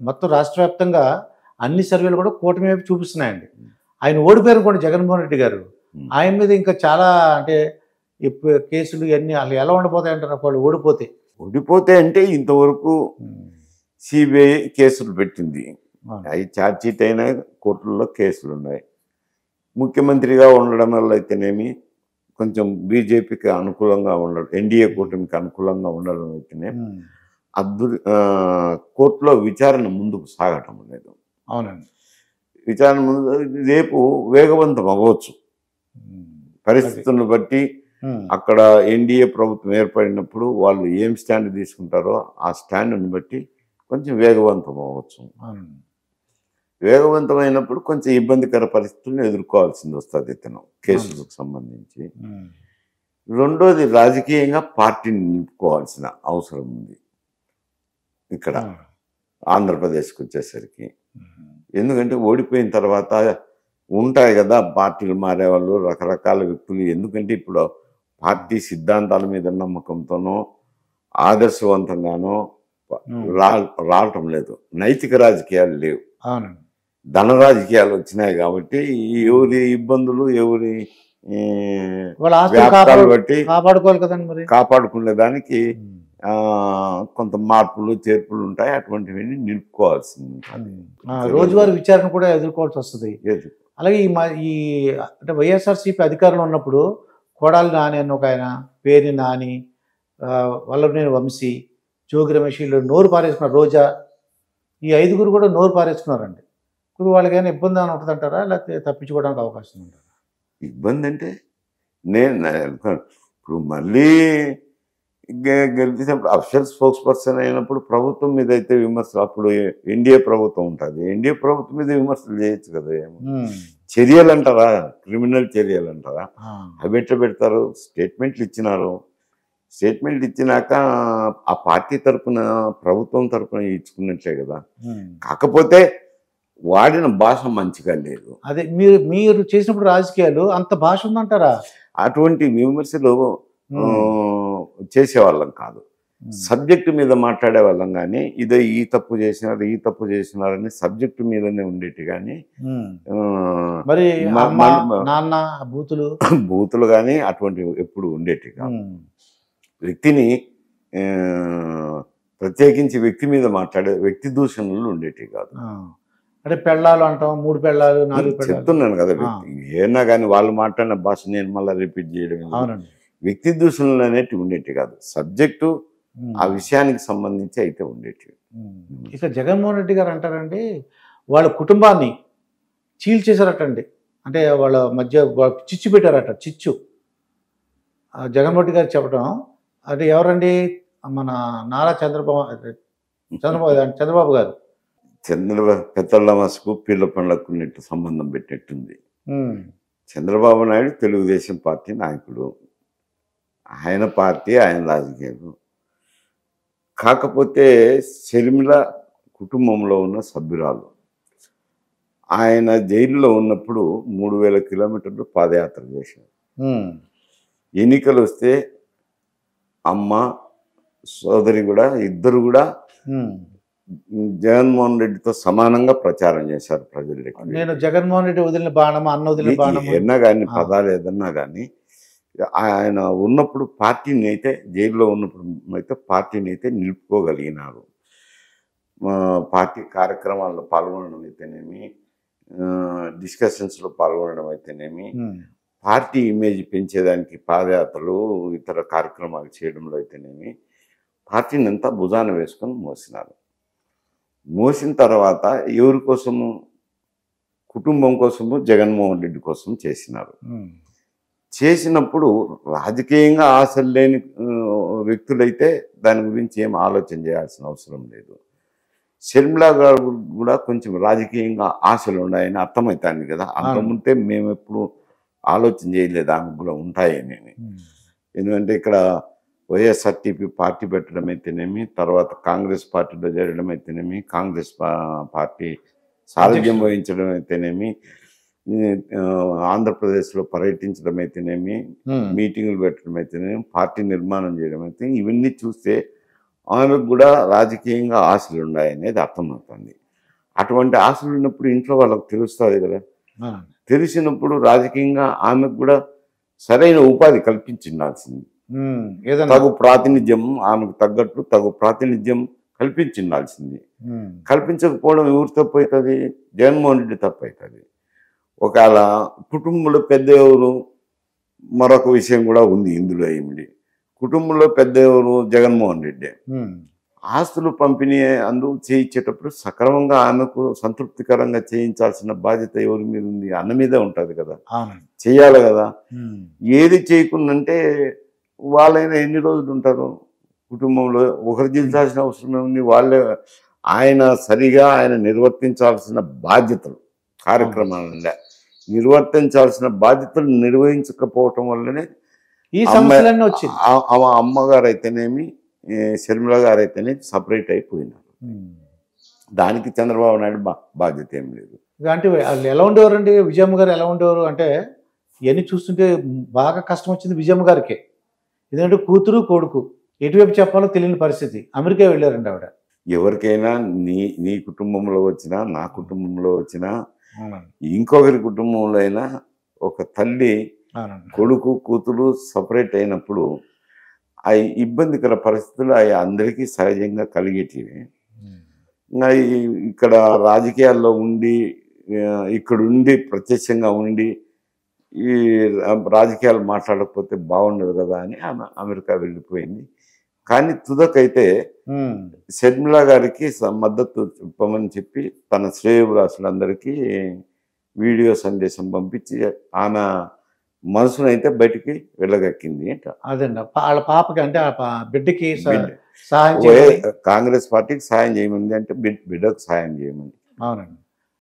మొత్తం రాష్ట్ర వ్యాప్తంగా అన్ని సర్వేలు కూడా కూటమి వైపు చూపిస్తున్నాయండి. ఆయన ఓడిపోయారు కూడా జగన్మోహన్ రెడ్డి గారు. ఆయన మీద ఇంకా చాలా అంటే కేసులు ఇవన్నీ అసలు ఎలా ఉండిపోతాయంటారు వాళ్ళు ఓడిపోతే? ఓడిపోతే అంటే ఇంతవరకు సిబిఐ కేసులు పెట్టింది. అవి ఛార్జ్షీట్ అయినా కోర్టుల్లో కేసులు ఉన్నాయి. ముఖ్యమంత్రిగా ఉండడం వల్ల అయితేనేమి కొంచెం బీజేపీకి అనుకూలంగా ఉండడం, ఎన్డీఏ కూటమికి అనుకూలంగా ఉండడం అయితేనేమి కోర్టులో విచారణ ముందుకు సాగటం లేదు. అవునండి. విచారణ ముందు రేపు వేగవంతం అవ్వచ్చు. పరిస్థితులను బట్టి అక్కడ ఎన్డీఏ ప్రభుత్వం ఏర్పడినప్పుడు వాళ్ళు ఏం స్టాండ్ తీసుకుంటారో ఆ స్టాండ్ని బట్టి కొంచెం వేగవంతం అవ్వచ్చు. వేగవంతమైనప్పుడు కొంచెం ఇబ్బందికర పరిస్థితులను ఎదుర్కోవాల్సింది వస్తుంది ఇతను కేసులకు సంబంధించి. రెండోది రాజకీయంగా పార్టీని నిలుపుకోవాల్సిన అవసరం ఉంది ఇక్కడ ఆంధ్రప్రదేశ్కి వచ్చేసరికి. ఎందుకంటే ఓడిపోయిన తర్వాత ఉంటాయి కదా పార్టీలు మారేవాళ్ళు, రకరకాల వ్యక్తులు. ఎందుకంటే ఇప్పుడు పార్టీ సిద్ధాంతాల మీద నమ్మకంతోనో ఆదర్శవంతంగానో రావటం లేదు. నైతిక రాజకీయాలు లేవు, ధన రాజకీయాలు వచ్చినాయి. కాబట్టి ఎవరి ఇబ్బందులు ఎవరి వ్యాపారాలు బట్టి కాపాడుకోవాలి కదండి. మరి కాపాడుకునే దానికి కొంత మార్పులు చేర్పులు ఉంటాయి. అటువంటివన్నీ నిలుపుకోవాల్సింది. రోజువారీ విచారణ కూడా ఎదుర్కోవాల్సి వస్తుంది. అలాగే ఈ అంటే వైఎస్ఆర్సీపీ అధికారంలో ఉన్నప్పుడు కొడాలి నాని అని ఒక ఆయన, పేరు నాని, వల్లభనేని వంశీ, జోగి రమేష్ వీళ్ళు నోరు పారేసుకున్నారు. రోజా, ఈ 5గురు కూడా నోరు పారేసుకున్నారండి. ఇప్పుడు వాళ్ళకి ఏమైనా ఇబ్బంది అని ఉంటుందంటారా, లేకపోతే తప్పించుకోవడానికి అవకాశం ఉంటుందా? ఇబ్బంది అంటే నేను ఇప్పుడు మళ్ళీ గెలిచినప్పుడు అఫిషియల్ స్పోక్స్ పర్సన్ అయినప్పుడు ప్రభుత్వం మీద అయితే విమర్శలు, అప్పుడు ఎన్డీఏ ప్రభుత్వం ఉంటుంది, ఎన్డీఏ ప్రభుత్వం మీద విమర్శలు చేయొచ్చు కదా. చర్యలు అంటారా, క్రిమినల్ చర్యలు అంటారా, అవి ఎట్లా పెడతారు? స్టేట్మెంట్లు ఇచ్చినారు. స్టేట్మెంట్లు ఇచ్చినాక ఆ పార్టీ తరఫున ప్రభుత్వం తరఫున ఇచ్చుకున్నట్లే కదా. కాకపోతే వాడిన భాష మంచిగా లేదు. అదే మీరు చేసినప్పుడు రాజకీయాలు అంత భాష ఉందంటారా? అటువంటి విమర్శలు చేసేవాళ్ళం కాదు. సబ్జెక్టు మీద మాట్లాడే వాళ్ళం కానీ ఇదో ఈ తప్పు చేసినారు ఈ తప్పు చేసినారని సబ్జెక్టు మీదనే ఉండేటి కానీ మరి నాన్న బూతులు కానీ అటువంటివి ఎప్పుడు ఉండేటి కాదు. వ్యక్తిని ప్రత్యేకించి వ్యక్తి మీద మాట్లాడే వ్యక్తి దూషణలు ఉండేటి కాదు. అంటే పెళ్ళాలు అంటాం, 3 పెళ్ళాలు 4 పెళ్ళాలు చెప్తున్నాను కదా. ఏనా కానీ వాళ్ళు మాట్లాడిన భాష నేను మళ్ళీ రిపీట్ చేయడం, వ్యక్తి దూషణలు అనేటివి ఉండేటి కాదు. సబ్జెక్టు ఆ విషయానికి సంబంధించి అయితే ఉండేటివి. ఇక జగన్మోహన్ రెడ్డి గారు అంటారండి వాళ్ళ కుటుంబాన్ని చీల్చేశారటండి. అంటే వాళ్ళ మధ్య చిచ్చు పెట్టారట. చిచ్చు జగన్మోహన్ రెడ్డి గారు చెప్పడం. అంటే ఎవరండి? మన నారా చంద్రబాబు గారు. పెద్దలమసుకు పీర్ల పండ్లకు నెట్టు సంబంధం పెట్టినట్టుంది. చంద్రబాబు నాయుడు తెలుగుదేశం పార్టీ నాయకుడు, ఆయన పార్టీ ఆయన రాజకీయాలు. కాకపోతే షర్మిల కుటుంబంలో ఉన్న సభ్యురాలు. ఆయన జైల్లో ఉన్నప్పుడు 3000 కిలోమీటర్లు పాదయాత్ర చేశారు. ఎన్నికలు వస్తే అమ్మ సోదరి కూడా ఇద్దరు కూడా జగన్మోహన్ రెడ్డితో సమానంగా ప్రచారం చేశారు ప్రజలకి. నేను జగన్మోహన్ రెడ్డి వదిలిన బాణం, అన్న వదిలిన బాణం ఏదన్నా కానీ పదాలు ఏదన్నా కానీ ఆయన ఉన్నప్పుడు పార్టీని అయితే జైల్లో ఉన్నప్పుడు అయితే పార్టీని అయితే నిలుపుకోగలిగినారు. పార్టీ కార్యక్రమాల్లో పాల్గొనడం అయితేనేమి, డిస్కషన్స్లో పాల్గొనడం అయితేనేమి, పార్టీ ఇమేజ్ పెంచేదానికి పాదయాత్రలు ఇతర కార్యక్రమాలు చేయడంలో అయితేనేమి పార్టీని అంతా భుజాన వేసుకొని మోసినారు. మోసిన తర్వాత ఎవరి కోసము? కుటుంబం కోసము, జగన్మోహన్ రెడ్డి కోసం చేసినారు. చేసినప్పుడు రాజకీయంగా ఆశలు లేని వ్యక్తులైతే దాని గురించి ఏం ఆలోచన చేయాల్సిన అవసరం లేదు. షర్మిల గారు కూడా కొంచెం రాజకీయంగా ఆశలు ఉన్నాయని అర్థమవుతాను కదా. అంతముంటే మేము ఎప్పుడు ఆలోచన చేయలేదు ఆమెకు కూడా ఉంటాయని. ఎందుకంటే ఇక్కడ వైఎస్ఆర్టీపీ పార్టీ పెట్టడం అయితేనేమి, తర్వాత కాంగ్రెస్ పార్టీలో చేరడం అయితేనేమి, కాంగ్రెస్ పార్టీ సారథ్యం వహించడం అయితేనేమి, ఆంధ్రప్రదేశ్లో పర్యటించడం అయితేనేమి, మీటింగులు పెట్టడం అయితేనేమి, పార్టీ నిర్మాణం చేయడం అయితే ఇవన్నీ చూస్తే ఆమెకు కూడా రాజకీయంగా ఆశలు ఉన్నాయనేది అర్థమవుతుంది. అటువంటి ఆశలు ఉన్నప్పుడు ఇంట్లో వాళ్ళకి తెలుస్తుంది కదా. తెలిసినప్పుడు రాజకీయంగా ఆమెకు కూడా సరైన ఉపాధి కల్పించిండాల్సింది. తగు ప్రాతినిధ్యం, ఆమెకు తగ్గట్టు తగు ప్రాతినిధ్యం కల్పించిండాల్సింది. కల్పించకపోవడం ఎవరు తప్పు అవుతుంది? జగన్మోహన్ రెడ్డి తప్పు అవుతుంది. ఒకవేళ కుటుంబంలో పెద్ద ఎవరు, మరొక విషయం కూడా ఉంది ఇందులో. ఏమిటి, కుటుంబంలో పెద్ద ఎవరు? జగన్మోహన్ రెడ్డి. ఆస్తులు పంపిణీ చేయించేటప్పుడు సక్రమంగా ఆమెకు సంతృప్తికరంగా చేయించాల్సిన బాధ్యత ఎవరి మీద ఉంది? అన్న మీదే ఉంటుంది కదా, చెయ్యాలి కదా. ఏది చేయకుందంటే వాళ్ళైనా ఎన్ని రోజులు ఉంటారు కుటుంబంలో? ఒకరు దించాల్సిన అవసరం ఉంది. వాళ్ళే ఆయన నిర్వర్తించాల్సిన బాధ్యతలు, కార్యక్రమాల నిర్వర్తించాల్సిన బాధ్యతలు నిర్వహించకపోవటం వల్లనే ఈ సమస్యలన్నీ వచ్చింది. అమ్మగారు అయితేనేమి, షర్మిల గారు అయితేనేమి సపరేట్ అయిపోయినారు. దానికి చంద్రబాబు నాయుడు బాధ్యత ఏం లేదు. అంటే వాళ్ళు ఎలా ఉండేవారండి? విజయమ్మ గారు ఎలా ఉండేవారు అంటే, ఇవన్నీ చూస్తుంటే బాగా కష్టం వచ్చింది విజయమ్మ గారికి. ఎందుకంటే కూతురు కొడుకు ఎటువైపు చెప్పాలో తెలియని పరిస్థితి. అమెరికా వెళ్ళారండి ఆవిడ. ఎవరికైనా నీ కుటుంబంలో వచ్చినా, నా కుటుంబంలో వచ్చినా, ఇంకొకరి కుటుంబంలో అయినా ఒక తల్లి కొడుకు కూతురు సపరేట్ అయినప్పుడు ఆ ఇబ్బందికర పరిస్థితులు అవి అందరికీ సహజంగా కలిగేటివి. ఇక్కడ రాజకీయాల్లో ఉండి, ఇక్కడుండి ప్రత్యక్షంగా ఉండి ఈ రాజకీయాలు మాట్లాడకపోతే బాగుండదు కదా అని ఆమె అమెరికా వెళ్ళిపోయింది. కానీ తుదకైతే షర్మిల గారికి మద్దతు చెప్పమని చెప్పి తన శ్రేయోభిలాషులందరికీ వీడియో సందేశం పంపించి ఆమె మనసునైతే బయటికి వెళ్ళగక్కింది అంట. అదండి వాళ్ళ పాపకి, అంటే బిడ్డకి కాంగ్రెస్ పార్టీకి సాయం చేయమంది, అంటే బిడ్డకు సాయం చేయమని. అవునండి.